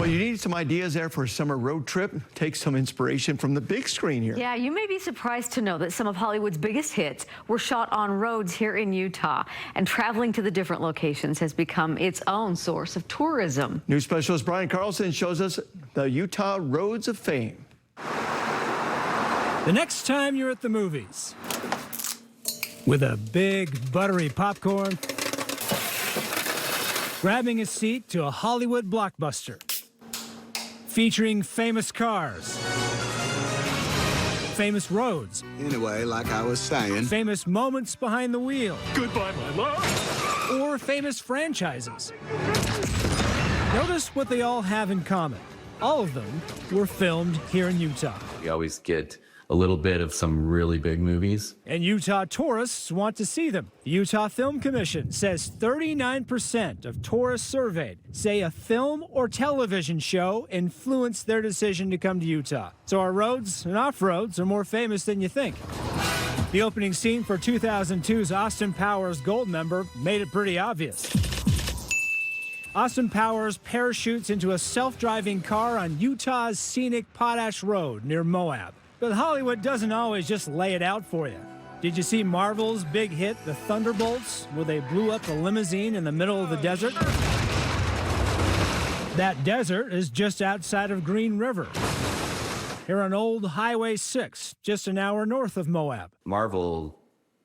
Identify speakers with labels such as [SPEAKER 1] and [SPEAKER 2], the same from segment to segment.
[SPEAKER 1] Well, you need some ideas there for a summer road trip. Take some inspiration from the big screen here.
[SPEAKER 2] Yeah, you may be surprised to know that some of Hollywood's biggest hits were shot on roads here in Utah. And traveling to the different locations has become its own source of tourism.
[SPEAKER 1] News specialist Brian Carlson shows us the Utah roads of fame.
[SPEAKER 3] The next time you're at the movies with a big buttery popcorn, grabbing a seat to a Hollywood blockbuster featuring famous cars, famous roads.
[SPEAKER 4] Anyway, like I was saying,
[SPEAKER 3] famous moments behind the wheel.
[SPEAKER 5] Goodbye, my love.
[SPEAKER 3] Or famous franchises. Notice what they all have in common. All of them were filmed here in Utah.
[SPEAKER 6] We always get a little bit of some really big movies.
[SPEAKER 3] And Utah tourists want to see them. The Utah Film Commission says 39% of tourists surveyed say a film or television show influenced their decision to come to Utah. So our roads and off-roads are more famous than you think. The opening scene for 2002's Austin Powers Goldmember made it pretty obvious. Austin Powers parachutes into a self-driving car on Utah's scenic Potash Road near Moab. But Hollywood doesn't always just lay it out for you. Did you see Marvel's big hit, The Thunderbolts, where they blew up a limousine in the middle of the desert? That desert is just outside of Green River. Here on Old Highway 6, just an hour north of Moab.
[SPEAKER 6] Marvel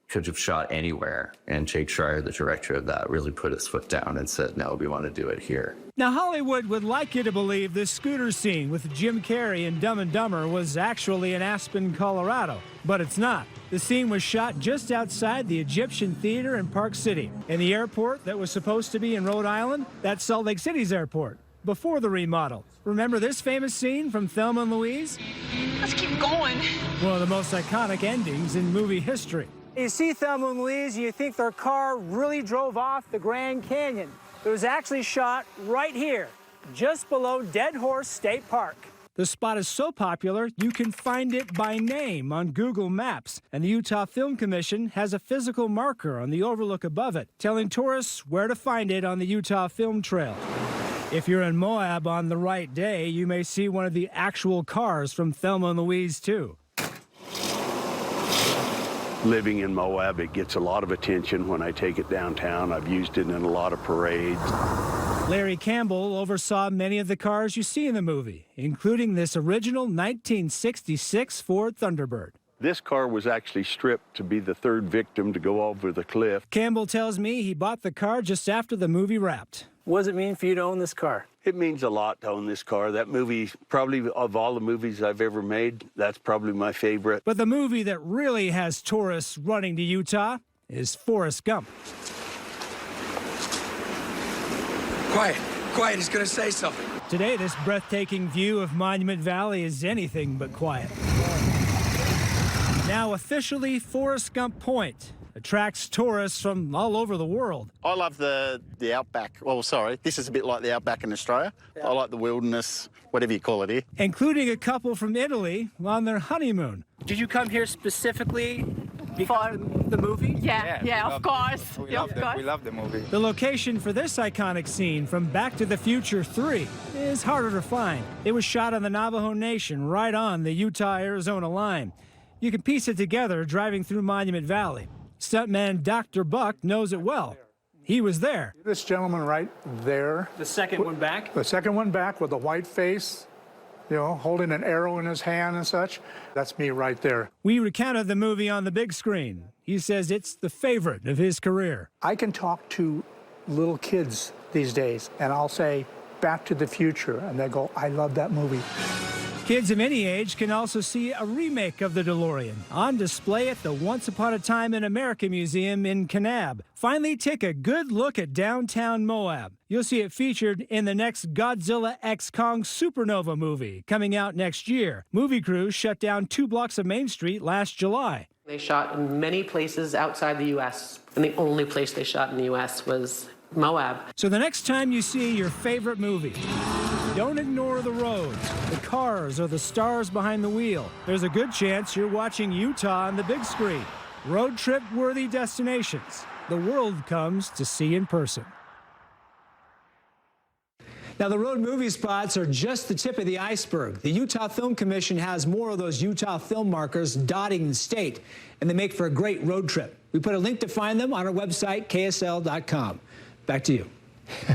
[SPEAKER 6] could have shot anywhere, and Jake Schreier, the director of that, really put his foot down and said, no, we want to do it here.
[SPEAKER 3] Now, Hollywood would like you to believe this scooter scene with Jim Carrey in Dumb and Dumber was actually in Aspen, Colorado, but it's not. The scene was shot just outside the Egyptian Theater in Park City. And the airport that was supposed to be in Rhode Island, that's Salt Lake City's airport, before the remodel. Remember this famous scene from Thelma and Louise?
[SPEAKER 7] Let's keep going.
[SPEAKER 3] One of the most iconic endings in movie history. You see Thelma and Louise and you think their car really drove off the Grand Canyon. It was actually shot right here, just below Dead Horse State Park. The spot is so popular, you can find it by name on Google Maps. And the Utah Film Commission has a physical marker on the overlook above it, telling tourists where to find it on the Utah Film Trail. If you're in Moab on the right day, you may see one of the actual cars from Thelma and Louise, too.
[SPEAKER 8] Living in Moab, it gets a lot of attention when I take it downtown. I've used it in a lot of parades.
[SPEAKER 3] Larry Campbell oversaw many of the cars you see in the movie, including this original 1966 Ford Thunderbird.
[SPEAKER 8] This car was actually stripped to be the third victim to go over the cliff.
[SPEAKER 3] Campbell tells me he bought the car just after the movie wrapped. What does it mean for you to own this car?
[SPEAKER 8] It means a lot to own this car. That movie, probably of all the movies I've ever made, that's probably my favorite.
[SPEAKER 3] But the movie that really has tourists running to Utah is Forrest Gump.
[SPEAKER 9] Quiet, quiet, he's gonna say something.
[SPEAKER 3] Today, this breathtaking view of Monument Valley is anything but quiet. Now officially Forrest Gump Point attracts tourists from all over the world.
[SPEAKER 10] I love the outback. Well, sorry, this is a bit like the outback in Australia. Yeah. I like the wilderness, whatever you call it here.
[SPEAKER 3] Including a couple from Italy on their honeymoon.
[SPEAKER 11] Did you come here specifically because of the movie?
[SPEAKER 7] Yeah, of course.
[SPEAKER 9] We love the movie.
[SPEAKER 3] The location for this iconic scene from Back to the Future 3 is harder to find. It was shot on the Navajo Nation right on the Utah-Arizona line. You can piece it together driving through Monument Valley. Stuntman Dr. Buck knows it well. He was there.
[SPEAKER 12] This gentleman right there.
[SPEAKER 11] The second one back?
[SPEAKER 12] The second one back with a white face, you know, holding an arrow in his hand and such. That's me right there.
[SPEAKER 3] We recounted the movie on the big screen. He says it's the favorite of his career.
[SPEAKER 12] I can talk to little kids these days, and I'll say, Back to the Future, and they go, I love that movie.
[SPEAKER 3] Kids of any age can also see a remake of the DeLorean on display at the Once Upon a Time in America Museum in Kanab. Finally, take a good look at downtown Moab. You'll see it featured in the next Godzilla x Kong Supernova movie coming out next year. Movie crews shut down 2 blocks of Main Street last July.
[SPEAKER 13] They shot in many places outside the U.S., and the only place they shot in the U.S. was Moab.
[SPEAKER 3] So the next time you see your favorite movie, don't ignore the roads, the cars, or the stars behind the wheel. There's a good chance you're watching Utah on the big screen. Road trip-worthy destinations the world comes to see in person. Now, the road movie spots are just the tip of the iceberg. The Utah Film Commission has more of those Utah film markers dotting the state, and they make for a great road trip. We put a link to find them on our website, KSL.com. Back to you.